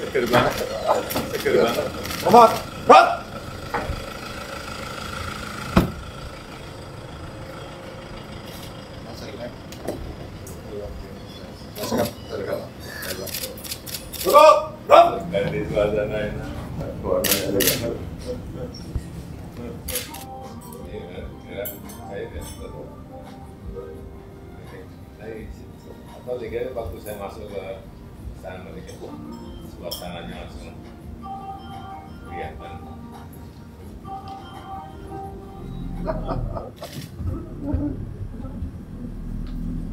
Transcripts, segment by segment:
Seger banget. Seger banget. Nomor, rot. Cukup, rot. Ganti suasana ini. Atau liga waktu saya masuk ke sana mereka, suasananya langsung kelihatan.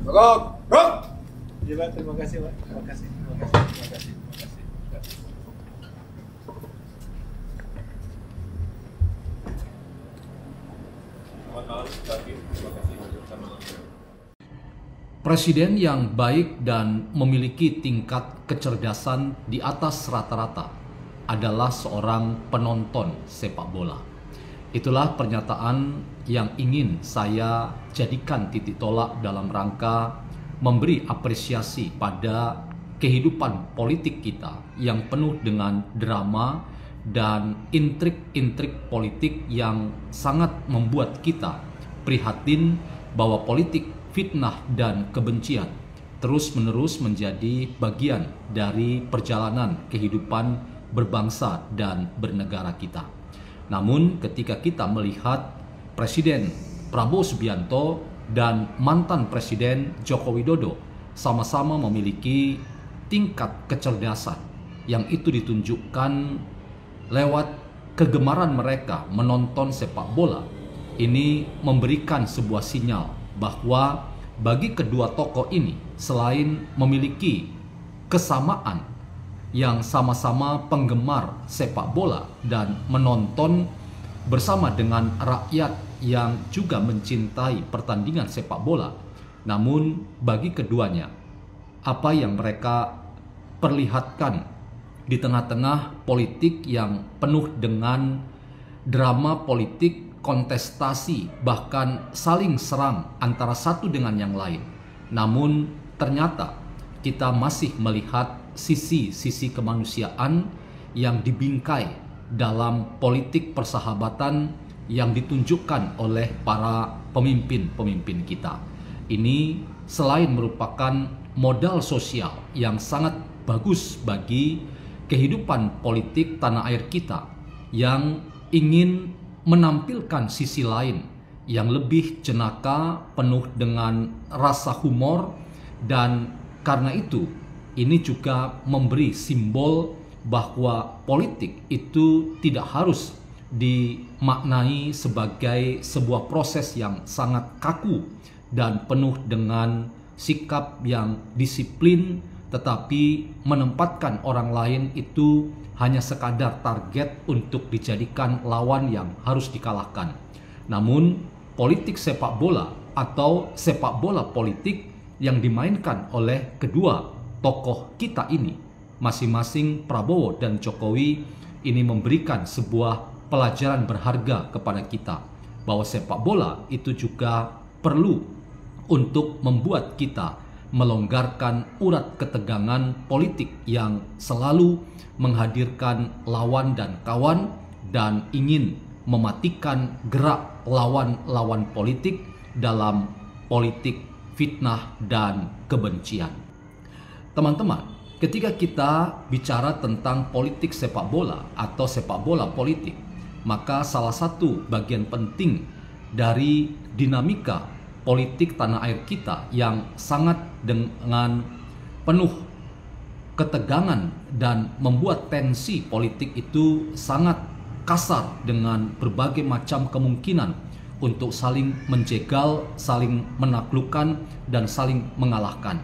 Cukup, rot. Ya, Pak, terima kasih, Pak. Terima kasih, terima kasih, terima kasih, terima kasih. Selamat malam, terima kasih sama. Presiden yang baik dan memiliki tingkat kecerdasan di atas rata-rata adalah seorang penonton sepak bola. Itulah pernyataan yang ingin saya jadikan titik tolak dalam rangka memberi apresiasi pada kehidupan politik kita yang penuh dengan drama dan intrik-intrik politik yang sangat membuat kita prihatin bahwa politik fitnah dan kebencian terus-menerus menjadi bagian dari perjalanan kehidupan berbangsa dan bernegara kita. Namun ketika kita melihat Presiden Prabowo Subianto dan mantan Presiden Joko Widodo sama-sama memiliki tingkat kecerdasan yang itu ditunjukkan lewat kegemaran mereka menonton sepak bola, ini memberikan sebuah sinyal bahwa bagi kedua tokoh ini selain memiliki kesamaan yang sama-sama penggemar sepak bola dan menonton bersama dengan rakyat yang juga mencintai pertandingan sepak bola, namun bagi keduanya apa yang mereka perlihatkan di tengah-tengah politik yang penuh dengan drama politik, kontestasi, bahkan saling serang antara satu dengan yang lain. Namun ternyata kita masih melihat sisi-sisi kemanusiaan yang dibingkai dalam politik persahabatan yang ditunjukkan oleh para pemimpin-pemimpin kita. Ini selain merupakan modal sosial yang sangat bagus bagi kehidupan politik tanah air kita yang ingin menampilkan sisi lain yang lebih jenaka, penuh dengan rasa humor, dan karena itu ini juga memberi simbol bahwa politik itu tidak harus dimaknai sebagai sebuah proses yang sangat kaku dan penuh dengan sikap yang disiplin, tetapi menempatkan orang lain itu hanya sekadar target untuk dijadikan lawan yang harus dikalahkan. Namun politik sepak bola atau sepak bola politik yang dimainkan oleh kedua tokoh kita ini, masing-masing Prabowo dan Jokowi, ini memberikan sebuah pelajaran berharga kepada kita bahwa sepak bola itu juga perlu untuk membuat kita melonggarkan urat ketegangan politik yang selalu menghadirkan lawan dan kawan dan ingin mematikan gerak lawan-lawan politik dalam politik fitnah dan kebencian. Teman-teman, ketika kita bicara tentang politik sepak bola atau sepak bola politik, maka salah satu bagian penting dari dinamika politik tanah air kita yang sangat dengan penuh ketegangan dan membuat tensi politik itu sangat kasar dengan berbagai macam kemungkinan untuk saling menjegal, saling menaklukkan, dan saling mengalahkan.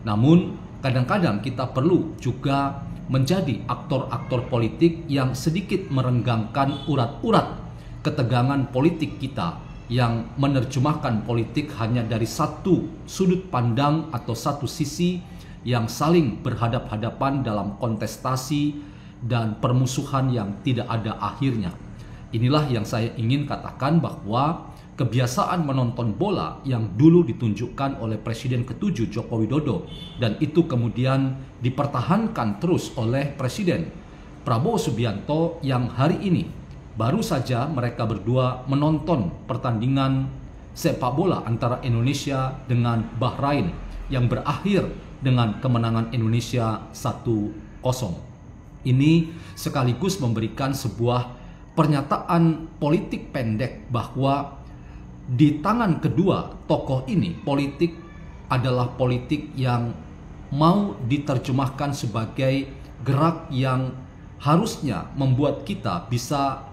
Namun kadang-kadang kita perlu juga menjadi aktor-aktor politik yang sedikit merenggangkan urat-urat ketegangan politik kita yang menerjemahkan politik hanya dari satu sudut pandang atau satu sisi yang saling berhadap-hadapan dalam kontestasi dan permusuhan yang tidak ada akhirnya. Inilah yang saya ingin katakan bahwa kebiasaan menonton bola yang dulu ditunjukkan oleh Presiden ke-7 Joko Widodo, dan itu kemudian dipertahankan terus oleh Presiden Prabowo Subianto yang hari ini baru saja mereka berdua menonton pertandingan sepak bola antara Indonesia dengan Bahrain yang berakhir dengan kemenangan Indonesia 1-0. Ini sekaligus memberikan sebuah pernyataan politik pendek bahwa di tangan kedua tokoh ini, politik adalah politik yang mau diterjemahkan sebagai gerak yang harusnya membuat kita bisa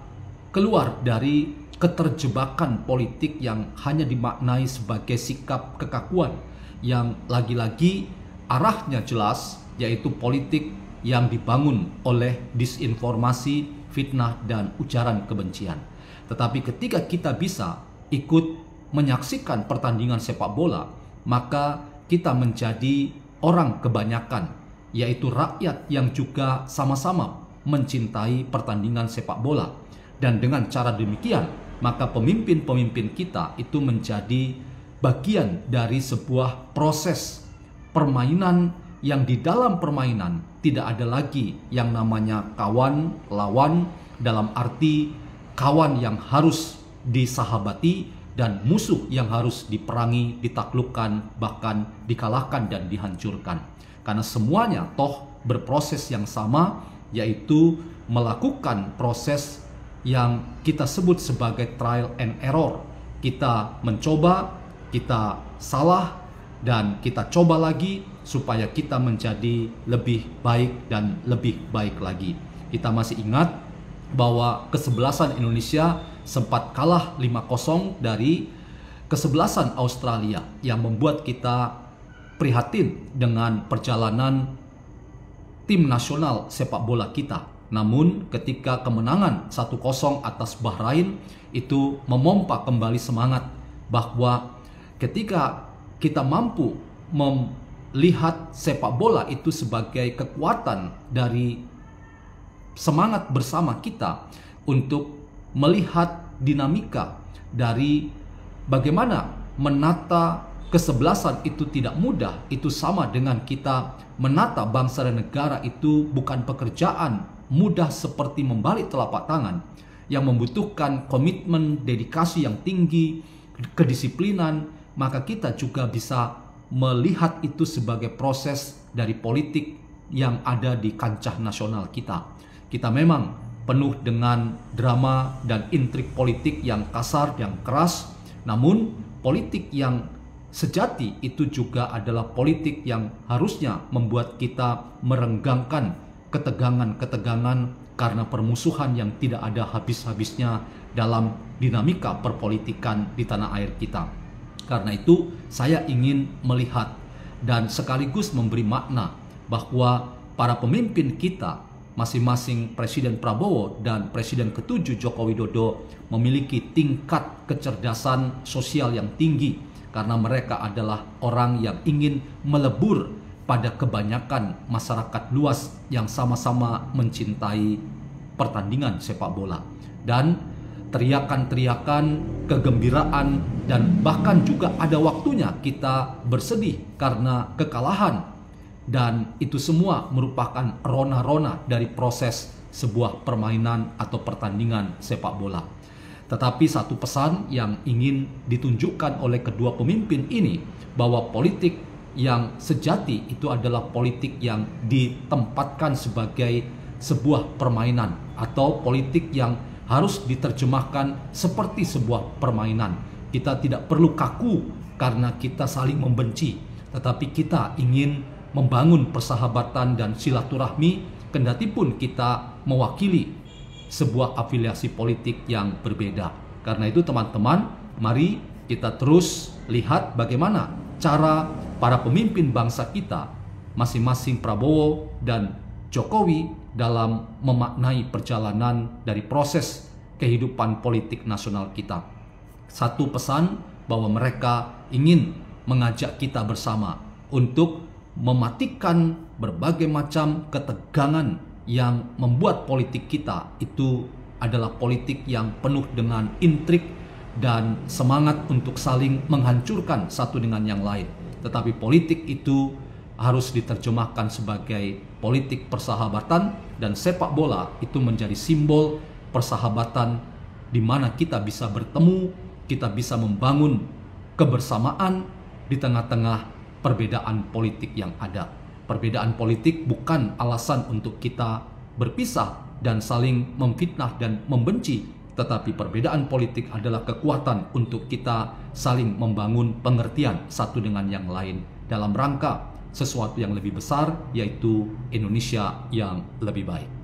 keluar dari keterjebakan politik yang hanya dimaknai sebagai sikap kekakuan yang lagi-lagi arahnya jelas, yaitu politik yang dibangun oleh disinformasi, fitnah, dan ujaran kebencian. Tetapi ketika kita bisa ikut menyaksikan pertandingan sepak bola, maka kita menjadi orang kebanyakan, yaitu rakyat yang juga sama-sama mencintai pertandingan sepak bola. Dan dengan cara demikian, maka pemimpin-pemimpin kita itu menjadi bagian dari sebuah proses permainan yang di dalam permainan tidak ada lagi yang namanya kawan, lawan, dalam arti kawan yang harus disahabati dan musuh yang harus diperangi, ditaklukkan, bahkan dikalahkan dan dihancurkan. Karena semuanya toh berproses yang sama, yaitu melakukan proses yang kita sebut sebagai trial and error. Kita mencoba, kita salah, dan kita coba lagi supaya kita menjadi lebih baik dan lebih baik lagi. Kita masih ingat bahwa kesebelasan Indonesia sempat kalah 5-0 dari kesebelasan Australia yang membuat kita prihatin dengan perjalanan tim nasional sepak bola kita. Namun ketika kemenangan 1-0 atas Bahrain itu memompa kembali semangat bahwa ketika kita mampu melihat sepak bola itu sebagai kekuatan dari semangat bersama kita untuk melihat dinamika dari bagaimana menata kesebelasan itu tidak mudah. Itu sama dengan kita menata bangsa dan negara itu bukan pekerjaan mudah seperti membalik telapak tangan, yang membutuhkan komitmen, dedikasi yang tinggi, kedisiplinan. Maka kita juga bisa melihat itu sebagai proses dari politik yang ada di kancah nasional kita. Kita memang penuh dengan drama dan intrik politik yang kasar, yang keras. Namun politik yang sejati itu juga adalah politik yang harusnya membuat kita merenggangkan ketegangan-ketegangan karena permusuhan yang tidak ada habis-habisnya dalam dinamika perpolitikan di tanah air kita. Karena itu saya ingin melihat dan sekaligus memberi makna bahwa para pemimpin kita, masing-masing Presiden Prabowo dan Presiden ke-7 Joko Widodo, memiliki tingkat kecerdasan sosial yang tinggi karena mereka adalah orang yang ingin melebur pada kebanyakan masyarakat luas yang sama-sama mencintai pertandingan sepak bola. Dan teriakan-teriakan, kegembiraan, dan bahkan juga ada waktunya kita bersedih karena kekalahan. Dan itu semua merupakan rona-rona dari proses sebuah permainan atau pertandingan sepak bola. Tetapi satu pesan yang ingin ditunjukkan oleh kedua pemimpin ini, bahwa politik yang sejati itu adalah politik yang ditempatkan sebagai sebuah permainan atau politik yang harus diterjemahkan seperti sebuah permainan. Kita tidak perlu kaku karena kita saling membenci, tetapi kita ingin membangun persahabatan dan silaturahmi, kendati pun kita mewakili sebuah afiliasi politik yang berbeda. Karena itu teman-teman, mari kita terus lihat bagaimana cara para pemimpin bangsa kita, masing-masing Prabowo dan Jokowi, dalam memaknai perjalanan dari proses kehidupan politik nasional kita. Satu pesan bahwa mereka ingin mengajak kita bersama untuk mematikan berbagai macam ketegangan yang membuat politik kita itu adalah politik yang penuh dengan intrik dan semangat untuk saling menghancurkan satu dengan yang lain. Tetapi politik itu harus diterjemahkan sebagai politik persahabatan, dan sepak bola itu menjadi simbol persahabatan di mana kita bisa bertemu, kita bisa membangun kebersamaan di tengah-tengah perbedaan politik yang ada. Perbedaan politik bukan alasan untuk kita berpisah dan saling memfitnah dan membenci, tetapi perbedaan politik adalah kekuatan untuk kita saling membangun pengertian satu dengan yang lain dalam rangka sesuatu yang lebih besar, yaitu Indonesia yang lebih baik.